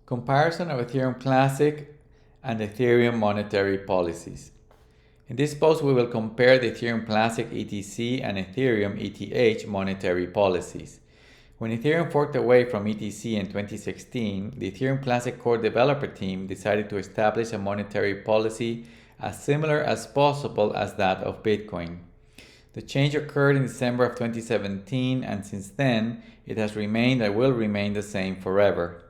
Comparison of Ethereum Classic and Ethereum monetary policies. In this post, we will compare the Ethereum Classic ETC and Ethereum ETH monetary policies. When Ethereum forked away from ETC in 2016, the Ethereum Classic core developer team decided to establish a monetary policy as similar as possible as that of Bitcoin. The change occurred in December of 2017, and since then, it has remained and will remain the same forever.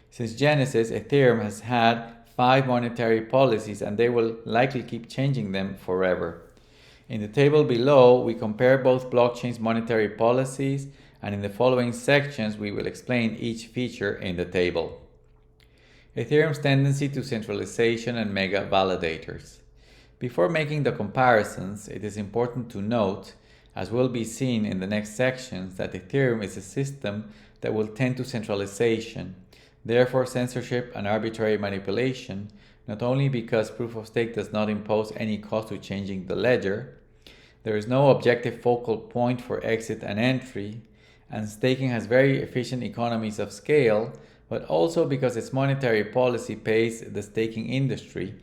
Since Genesis, Ethereum has had 5 monetary policies, and they will likely keep changing them forever. In the table below, we compare both blockchains' monetary policies, and in the following sections, we will explain each feature in the table. Ethereum's tendency to centralization and mega validators. Before making the comparisons, it is important to note, as will be seen in the next sections, that Ethereum is a system that will tend to centralization. Therefore, censorship and arbitrary manipulation, not only because proof of stake does not impose any cost to changing the ledger, there is no objective focal point for exit and entry, and staking has very efficient economies of scale, but also because its monetary policy pays the staking industry,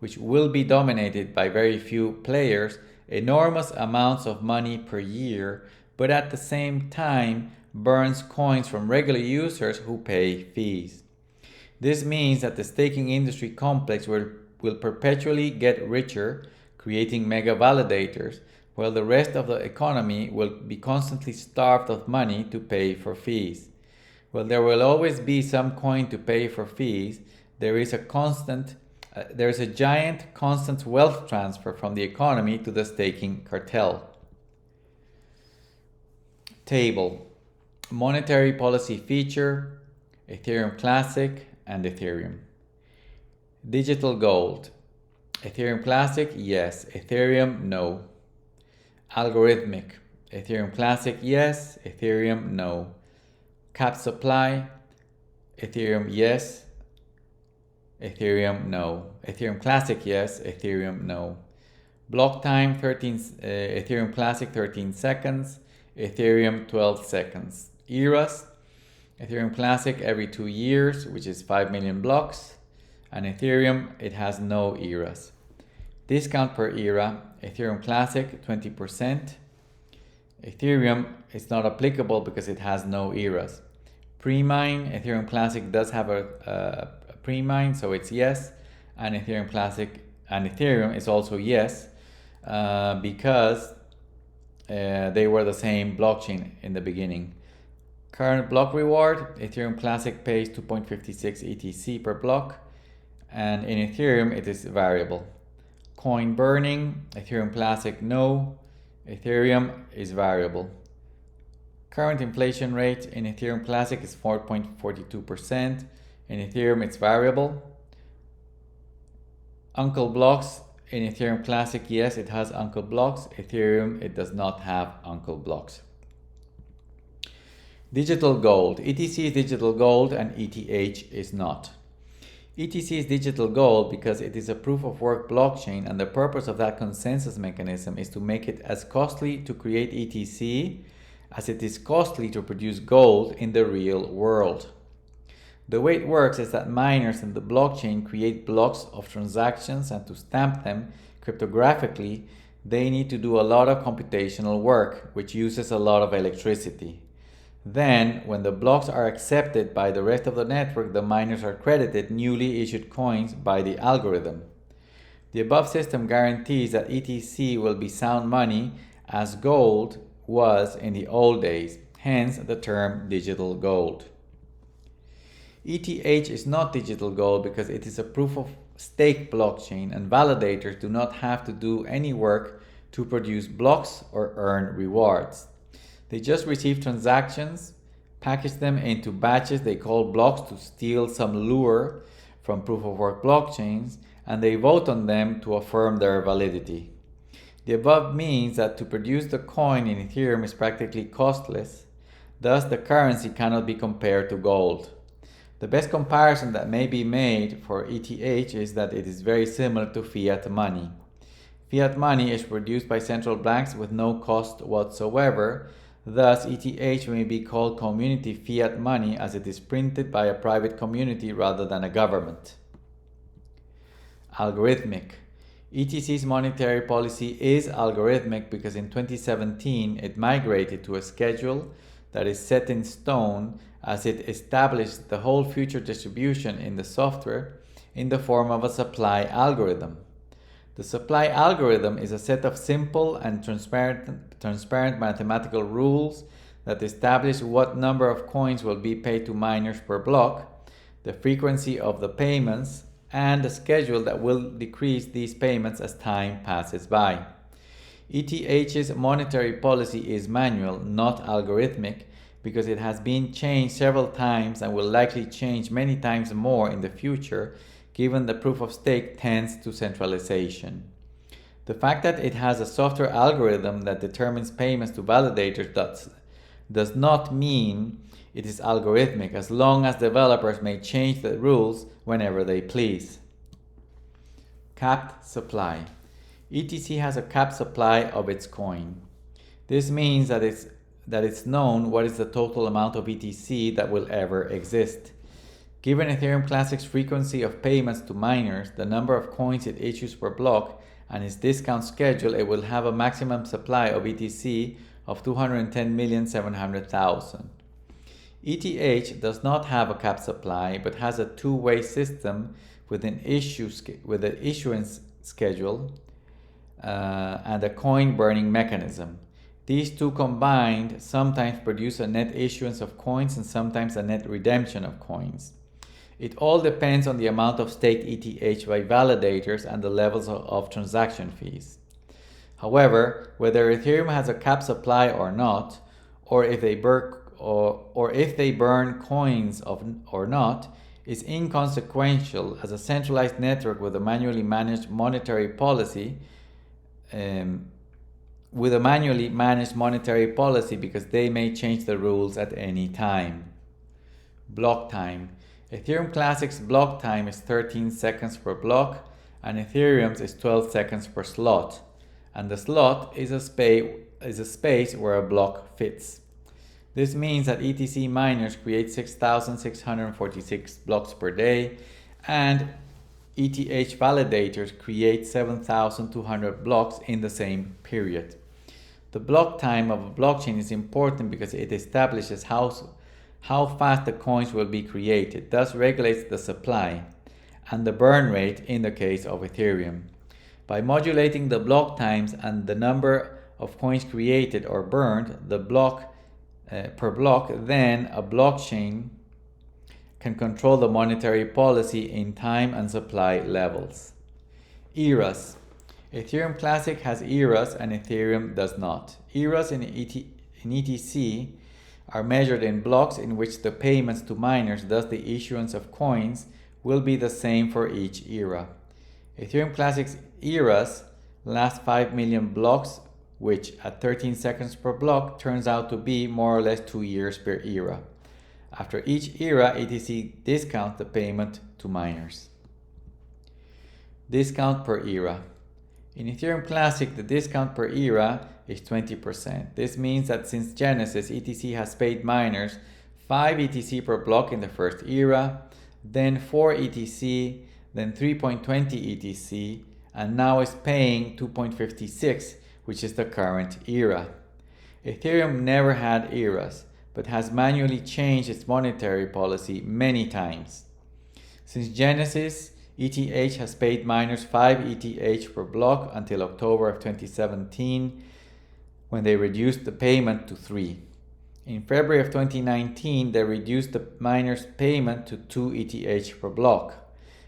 which will be dominated by very few players, enormous amounts of money per year, but at the same time burns coins from regular users who pay fees. This means that the staking industry complex will perpetually get richer, creating mega validators, while the rest of the economy will be constantly starved of money to pay for fees. While there will always be some coin to pay for fees, there is a giant constant wealth transfer from the economy to the staking cartel. Table. Monetary policy feature, Ethereum Classic and Ethereum. Digital gold. Ethereum Classic, yes. Ethereum, no. Algorithmic. Ethereum Classic, yes. Ethereum, no. Cap supply. Ethereum, yes. Ethereum, no. Ethereum Classic, yes. Ethereum, no. Block time, Ethereum Classic, 13 seconds. Ethereum, 12 seconds. Eras. Ethereum Classic every 2 years, which is 5 million blocks. And Ethereum, it has no eras. Discount per era. Ethereum Classic, 20%. Ethereum is not applicable because it has no eras. Pre-mine. Ethereum Classic does have a pre-mine, so it's yes. And Ethereum Classic and Ethereum is also yes because they were the same blockchain in the beginning. Current block reward, Ethereum Classic pays 2.56 ETC per block, and in Ethereum it is variable. Coin burning, Ethereum Classic no, Ethereum is variable. Current inflation rate in Ethereum Classic is 4.42%, in Ethereum it's variable. Uncle blocks, in Ethereum Classic, yes, it has uncle blocks. Ethereum, it does not have uncle blocks. Digital gold. ETC is digital gold and ETH is not. ETC is digital gold because it is a proof of work blockchain, and the purpose of that consensus mechanism is to make it as costly to create ETC as it is costly to produce gold in the real world. The way it works is that miners in the blockchain create blocks of transactions, and to stamp them cryptographically, they need to do a lot of computational work, which uses a lot of electricity. Then, when the blocks are accepted by the rest of the network, the miners are credited newly issued coins by the algorithm. The above system guarantees that ETC will be sound money as gold was in the old days, hence the term digital gold. ETH is not digital gold because it is a proof of stake blockchain, and validators do not have to do any work to produce blocks or earn rewards. They just receive transactions, package them into batches they call blocks to steal some lure from proof of work blockchains, and they vote on them to affirm their validity. The above means that to produce the coin in Ethereum is practically costless, thus the currency cannot be compared to gold. The best comparison that may be made for ETH is that it is very similar to fiat money. Fiat money is produced by central banks with no cost whatsoever, Thus, ETH may be called community fiat money as it is printed by a private community rather than a government. Algorithmic. ETC's monetary policy is algorithmic because in 2017 it migrated to a schedule that is set in stone as it established the whole future distribution in the software in the form of a supply algorithm. The supply algorithm is a set of simple and transparent mathematical rules that establish what number of coins will be paid to miners per block, the frequency of the payments, and a schedule that will decrease these payments as time passes by. ETH's monetary policy is manual, not algorithmic, because it has been changed several times and will likely change many times more in the future, given the proof of stake tends to centralization. The fact that it has a software algorithm that determines payments to validators does not mean it is algorithmic, as long as developers may change the rules whenever they please. Capped supply. ETC has a capped supply of its coin. This means that it's known what is the total amount of ETC that will ever exist. Given Ethereum Classic's frequency of payments to miners, the number of coins it issues per block, and its discount schedule, it will have a maximum supply of ETC of 210,700,000. ETH does not have a capped supply, but has a two-way system with an issuance schedule and a coin burning mechanism. These two combined sometimes produce a net issuance of coins and sometimes a net redemption of coins. It all depends on the amount of staked ETH by validators and the levels of transaction fees. However, whether Ethereum has a capped supply or not, or if they burn coins or not, is inconsequential, as a centralized network with a manually managed monetary policy because they may change the rules at any time. Block time. Ethereum Classic's block time is 13 seconds per block, and Ethereum's is 12 seconds per slot, and the slot is a space where a block fits. This means that ETC miners create 6,646 blocks per day, and ETH validators create 7,200 blocks in the same period. The block time of a blockchain is important because it establishes how fast the coins will be created, thus regulates the supply, and the burn rate in the case of Ethereum. By modulating the block times and the number of coins created or burned per block, then a blockchain can control the monetary policy in time and supply levels. Eras. Ethereum Classic has eras and Ethereum does not. Eras in ETC are measured in blocks in which the payments to miners, thus the issuance of coins, will be the same for each era. Ethereum Classic's eras last 5 million blocks, which at 13 seconds per block turns out to be more or less 2 years per era. After each era, ETC discounts the payment to miners. Discount per era. In Ethereum Classic, the discount per era is 20%. This means that since Genesis, ETC has paid miners 5 ETC per block in the first era, then 4 ETC, then 3.20 ETC, and now is paying 2.56, which is the current era. Ethereum never had eras, but has manually changed its monetary policy many times. Since Genesis, ETH has paid miners 5 ETH per block until October of 2017, when they reduced the payment to 3. In February of 2019, they reduced the miners' payment to 2 ETH per block.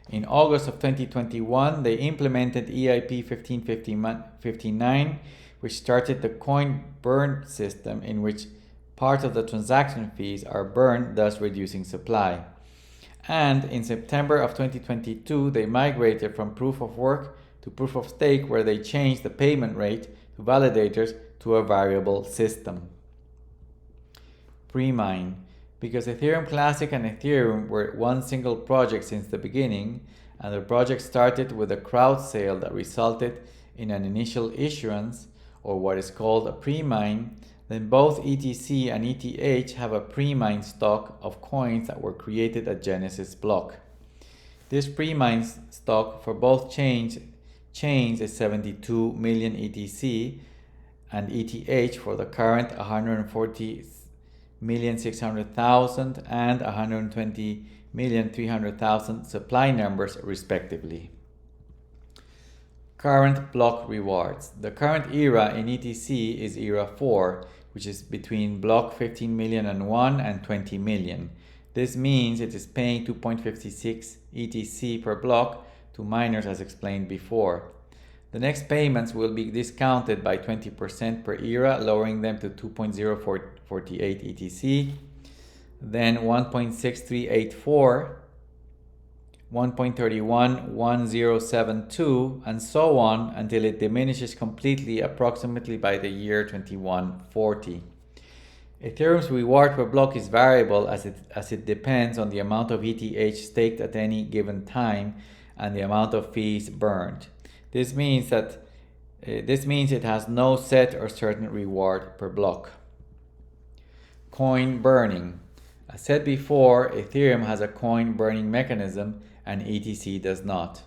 In August of 2021, they implemented EIP 1559, which started the coin burn system in which part of the transaction fees are burned, thus reducing supply. And in September of 2022, they migrated from proof of work to proof of stake, where they changed the payment rate to validators to a variable system. Pre-mine. Because Ethereum Classic and Ethereum were one single project since the beginning, and the project started with a crowd sale that resulted in an initial issuance, or what is called a pre-mine, then both ETC and ETH have a pre-mined stock of coins that were created at Genesis block. This pre-mined stock for both chains is 72 million ETC and ETH for the current 140,600,000 and 120,300,000 supply numbers respectively. Current block rewards. The current era in ETC is era 4, which is between block 15,000,001 and 20 million. This means it is paying 2.56 ETC per block to miners as explained before. The next payments will be discounted by 20% per era, lowering them to 2.048 ETC, then 1.6384, 1.311072, and so on until it diminishes completely approximately by the year 2140. Ethereum's reward per block is variable as it depends on the amount of ETH staked at any given time and the amount of fees burned. This means it has no set or certain reward per block. Coin burning. As said before, Ethereum has a coin burning mechanism and ETC does not.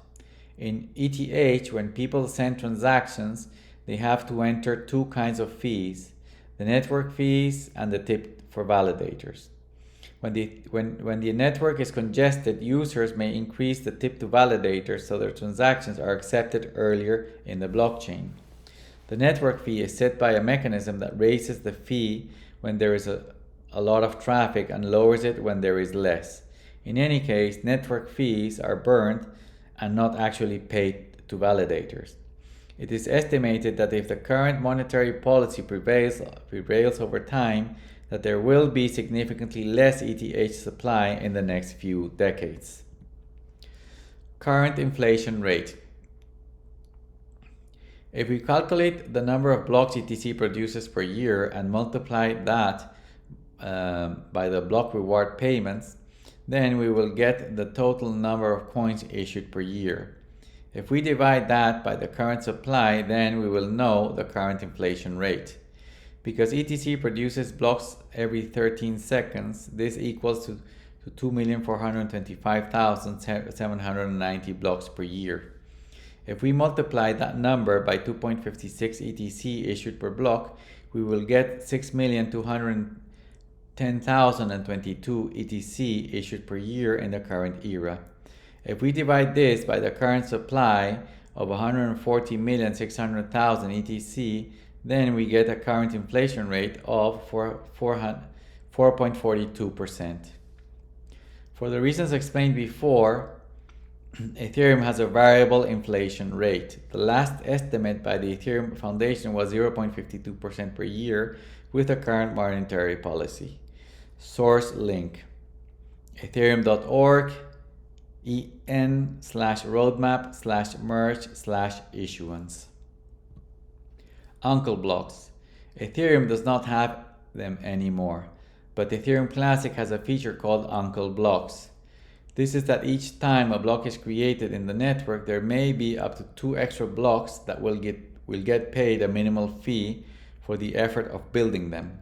In ETH, when people send transactions, they have to enter two kinds of fees: the network fees and the tip for validators. When the network is congested, users may increase the tip to validators so their transactions are accepted earlier in the blockchain. The network fee is set by a mechanism that raises the fee when there is a lot of traffic and lowers it when there is less. In any case, network fees are burned and not actually paid to validators. It is estimated that if the current monetary policy prevails over time, that there will be significantly less ETH supply in the next few decades. Current inflation rate. If we calculate the number of blocks ETC produces per year and multiply that by the block reward payments, then we will get the total number of coins issued per year. If we divide that by the current supply, then we will know the current inflation rate. Because ETC produces blocks every 13 seconds, this equals to 2,425,790 blocks per year. If we multiply that number by 2.56 ETC issued per block, we will get 6,210,022 ETC issued per year in the current era. If we divide this by the current supply of 140,600,000 ETC, then we get a current inflation rate of 4.42%. For the reasons explained before, Ethereum has a variable inflation rate. The last estimate by the Ethereum Foundation was 0.52% per year with the current monetary policy. Source link: ethereum.org en/roadmap/merge/issuance. Uncle blocks. Ethereum does not have them anymore, but Ethereum Classic has a feature called Uncle blocks. This is that each time a block is created in the network, there may be up to 2 extra blocks that will get paid a minimal fee for the effort of building them.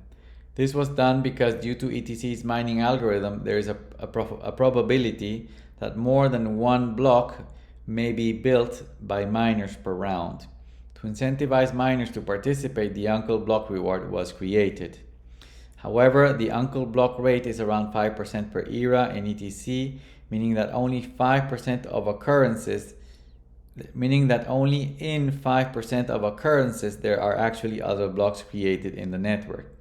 This was done because due to ETC's mining algorithm, there is a probability that more than one block may be built by miners per round. To incentivize miners to participate, the Uncle block reward was created. However, the Uncle block rate is around 5% per era in ETC, meaning that only in 5% of occurrences there are actually other blocks created in the network.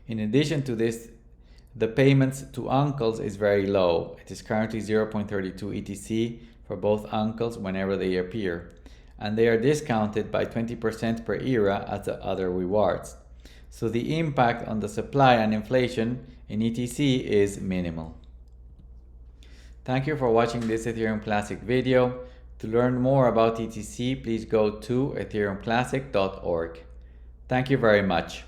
In addition to this, the payments to uncles is very low. It is currently 0.32 ETC for both uncles whenever they appear, and they are discounted by 20% per era as the other rewards. So the impact on the supply and inflation in ETC is minimal. Thank you for watching this Ethereum Classic video. To learn more about ETC, please go to ethereumclassic.org. Thank you very much.